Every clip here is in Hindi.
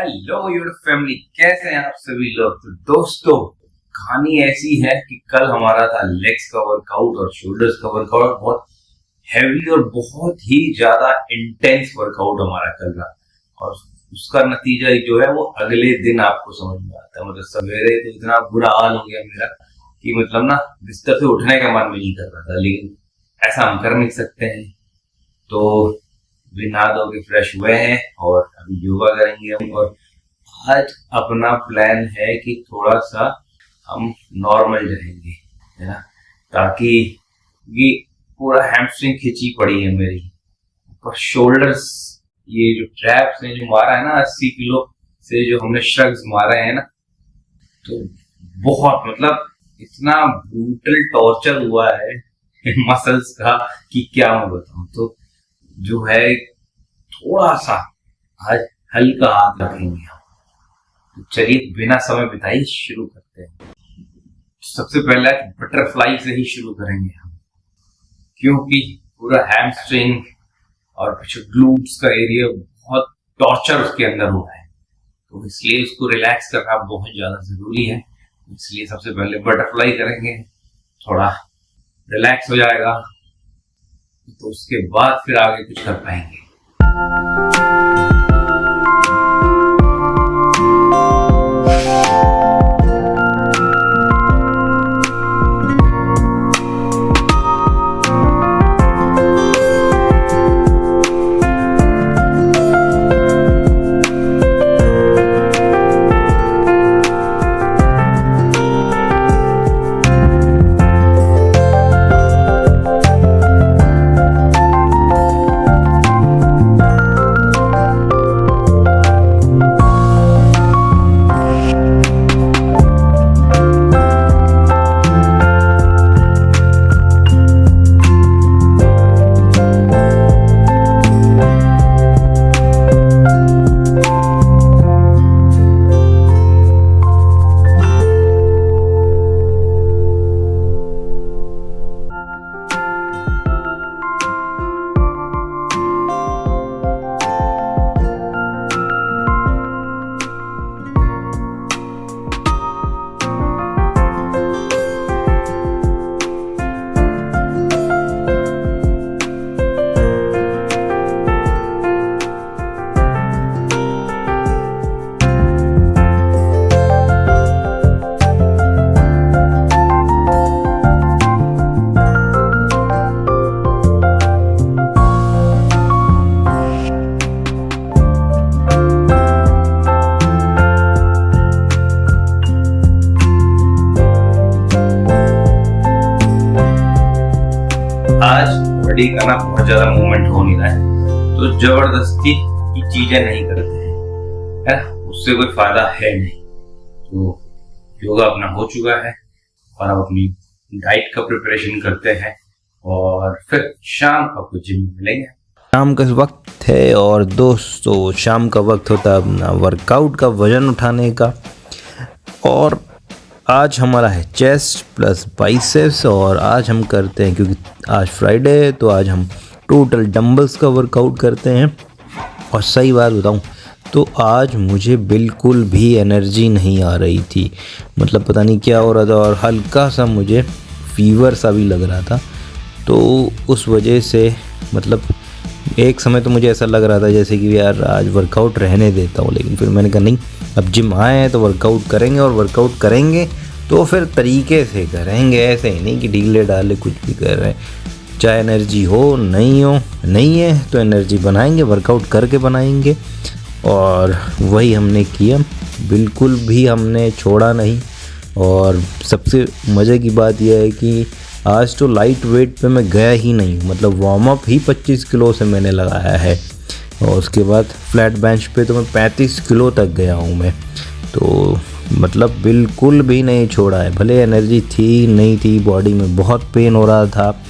हेलो यूट्यूब फैमिली, कैसे हैं आप सभी लोग। तो दोस्तों, कहानी ऐसी है कि कल हमारा था लेग्स का वर्कआउट और शोल्डर्स का वर्कआउट। बहुत हैवी और बहुत ही ज्यादा इंटेंस वर्कआउट हमारा कल रहा और उसका नतीजा जो है वो अगले दिन आपको समझ में आता है। मतलब सवेरे तो इतना बुरा हाल हो गया मेरा कि मतलब ना बिस्तर से उठने का मन भी नहीं कर रहा था, लेकिन ऐसा हम कर नहीं सकते हैं। तो भी नहा धो के फ्रेश हुए हैं और अभी योगा करेंगे हम। और आज अपना प्लान है कि थोड़ा सा हम नॉर्मल रहेंगे, है ना, ताकि ये पूरा हैमस्ट्रिंग खिंची पड़ी है मेरी और शोल्डर्स, ये जो ट्रैप्स ने जो मारा है ना 80 किलो से जो हमने श्रग्स मारे हैं ना, तो बहुत मतलब इतना ब्रूटल टॉर्चर हुआ है मसल्स का कि क्या मैं बताऊं। तो जो है थोड़ा सा आज हल्का हाथ रखेंगे हम। तो चलिए बिना समय बिताए शुरू करते हैं। सबसे पहले बटरफ्लाई से ही शुरू करेंगे हम, क्योंकि पूरा हैमस्ट्रिंग और पीछे ग्लूट्स का एरिया बहुत टॉर्चर उसके अंदर हुआ है, तो इसलिए उसको रिलैक्स करना बहुत ज्यादा जरूरी है। इसलिए सबसे पहले बटरफ्लाई करेंगे, थोड़ा रिलैक्स हो जाएगा तो उसके बाद फिर आगे कुछ कर पाएंगे। आज बॉडी का ना बहुत ज्यादा मूवमेंट हो नहीं रहा है, तो जबरदस्ती की चीजें नहीं करते हैं, है उससे कोई फायदा है नहीं। तो योगा अपना हो चुका है और अब अपनी डाइट का प्रिपरेशन करते हैं और फिर शाम को आपको जिम में मिलेंगे। शाम का वक्त है और दोस्तों शाम का वक्त होता है अपना वर्कआउट का, वजन उठाने का। और आज हमारा है चेस्ट प्लस बाइसेप्स और आज हम करते हैं, क्योंकि आज फ्राइडे है तो आज हम टोटल डंबल्स का वर्कआउट करते हैं। और सही बात बताऊं तो आज मुझे बिल्कुल भी एनर्जी नहीं आ रही थी, मतलब पता नहीं क्या हो रहा था और हल्का सा मुझे फीवर सा भी लग रहा था। तो उस वजह से मतलब एक समय तो मुझे ऐसा लग रहा था जैसे कि यार आज वर्कआउट रहने देता हूँ, लेकिन फिर मैंने कहा नहीं, अब जिम आए हैं तो वर्कआउट करेंगे और वर्कआउट करेंगे तो फिर तरीके से करेंगे, ऐसे ही नहीं कि ढीले डाले कुछ भी कर रहे हैं। चाहे एनर्जी हो नहीं है तो एनर्जी बनाएंगे, वर्कआउट करके बनाएंगे। और वही हमने किया, बिल्कुल भी हमने छोड़ा नहीं। और सबसे मज़े की बात यह है कि आज तो लाइट वेट पे मैं गया ही नहीं, मतलब वार्म अप ही 25 किलो से मैंने लगाया है और उसके बाद फ्लैट बेंच पे तो मैं 35 किलो तक गया हूँ मैं। तो मतलब बिल्कुल भी नहीं छोड़ा है, भले एनर्जी थी नहीं थी, बॉडी में बहुत पेन हो रहा था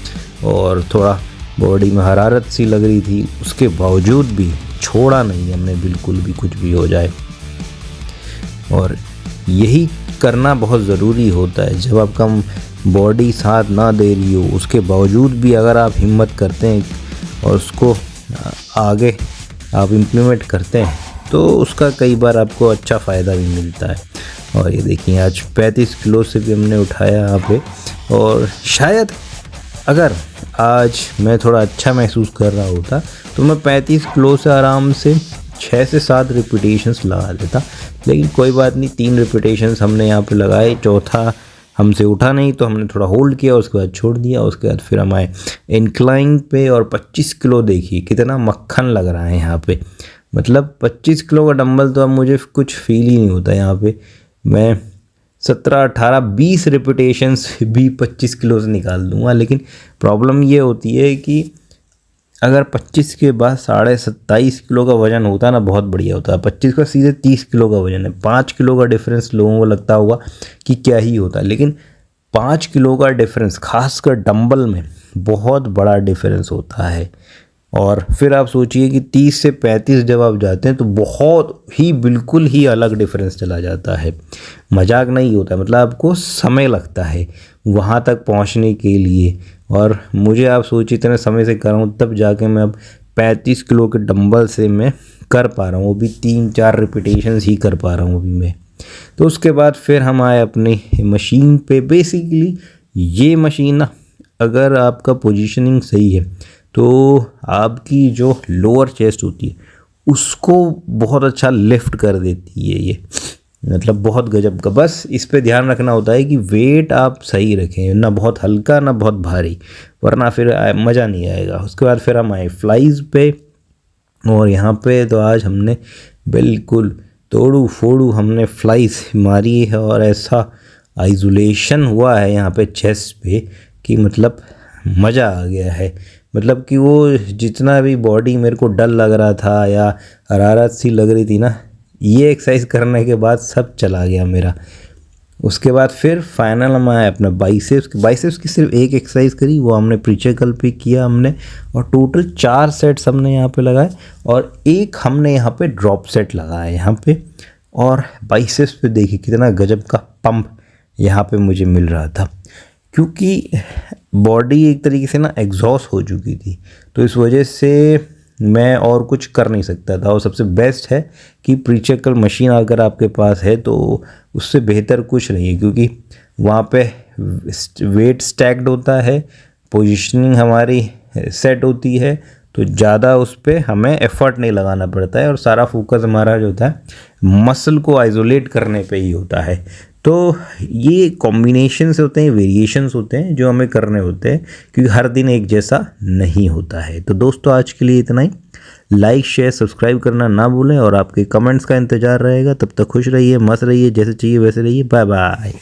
और थोड़ा बॉडी में हरारत सी लग रही थी, उसके बावजूद भी छोड़ा नहीं हमने बिल्कुल भी, कुछ भी हो जाए। और यही करना बहुत ज़रूरी होता है, जब आपका बॉडी साथ ना दे रही हो उसके बावजूद भी अगर आप हिम्मत करते हैं और उसको आगे आप इम्प्लीमेंट करते हैं तो उसका कई बार आपको अच्छा फ़ायदा भी मिलता है। और ये देखिए आज 35 किलो से भी हमने उठाया यहाँ पे, और शायद अगर आज मैं थोड़ा अच्छा महसूस कर रहा होता तो मैं 35 किलो से आराम से 6 से 7 रिपीटेशंस लगा देता, लेकिन कोई बात नहीं, 3 रिपीटेशंस हमने यहाँ पे लगाए, चौथा हमसे उठा नहीं तो हमने थोड़ा होल्ड किया, उसके बाद छोड़ दिया। उसके बाद फिर हम आए इंक्लाइन पे, और 25 किलो देखिए कितना मक्खन लग रहा है यहाँ पे। मतलब 25 किलो का डंबल तो अब मुझे कुछ फील ही नहीं होता यहाँ पे। मैं 17, 18, 20 रिपीटेशंस भी 25 किलो से निकाल दूंगा, लेकिन प्रॉब्लम ये होती है कि अगर 25 के बाद 27.5 किलो का वज़न होता ना, बहुत बढ़िया होता है। 25 का सीधे 30 किलो का वज़न है। 5 किलो का डिफरेंस लोगों को लगता होगा कि क्या ही होता है, लेकिन 5 किलो का डिफरेंस खासकर डंबल में बहुत बड़ा डिफरेंस होता है। और फिर आप सोचिए कि 30 से 35 जब आप जाते हैं तो बहुत ही बिल्कुल ही अलग डिफरेंस चला जाता है। मजाक नहीं होता, मतलब आपको समय लगता है वहाँ तक पहुँचने के लिए। और मुझे आप सोचिए इतने समय से कर रहा हूँ तब जाके मैं अब 35 किलो के डंबल से मैं कर पा रहा हूँ, वो भी 3-4 रिपीटेशंस ही कर पा रहा हूँ अभी मैं। तो उसके बाद फिर हम आए अपने मशीन पे। बेसिकली ये मशीन ना, अगर आपका पोजीशनिंग सही है तो आपकी जो लोअर चेस्ट होती है उसको बहुत अच्छा लिफ्ट कर देती है ये, मतलब बहुत गजब का। बस इस पे ध्यान रखना होता है कि वेट आप सही रखें, ना बहुत हल्का ना बहुत भारी, वरना फिर मज़ा नहीं आएगा। उसके बाद फिर हम आए फ्लाइज पे, और यहाँ पे तो आज हमने बिल्कुल तोड़ू फोड़ू हमने फ्लाइज मारी है, और ऐसा आइसोलेशन हुआ है यहाँ पे चेस्ट पे कि मतलब मज़ा आ गया है। मतलब कि वो जितना भी बॉडी मेरे को डर लग रहा था या हरारत सी लग रही थी ना, ये एक्सरसाइज करने के बाद सब चला गया मेरा। उसके बाद फिर फाइनल हम आए अपना बाइसेप्स की सिर्फ एक एक्सरसाइज करी, वो हमने प्रीचेकल पे किया हमने, और टोटल 4 सेट्स हमने यहाँ पे लगाए, और एक हमने यहाँ पे ड्रॉप सेट लगाया यहाँ पे। और बाइसेप्स पे देखिए कितना गजब का पंप यहाँ पे मुझे मिल रहा था, क्योंकि बॉडी एक तरीके से ना एग्जॉस्ट हो चुकी थी, तो इस वजह से मैं और कुछ कर नहीं सकता था। और सबसे बेस्ट है कि प्रीचेकल मशीन अगर आपके पास है तो उससे बेहतर कुछ नहीं है, क्योंकि वहाँ पे वेट स्टैक्ड होता है, पोजीशनिंग हमारी सेट होती है, तो ज़्यादा उस पर हमें एफर्ट नहीं लगाना पड़ता है, और सारा फोकस हमारा जो होता है मसल को आइसोलेट करने पे ही होता है। तो ये कॉम्बिनेशंस होते हैं, वेरिएशंस होते हैं जो हमें करने होते हैं, क्योंकि हर दिन एक जैसा नहीं होता है। तो दोस्तों आज के लिए इतना ही। लाइक शेयर सब्सक्राइब करना ना भूलें, और आपके कमेंट्स का इंतज़ार रहेगा। तब तक खुश रहिए, मस्त रहिए, जैसे चाहिए वैसे रहिए। Bye bye.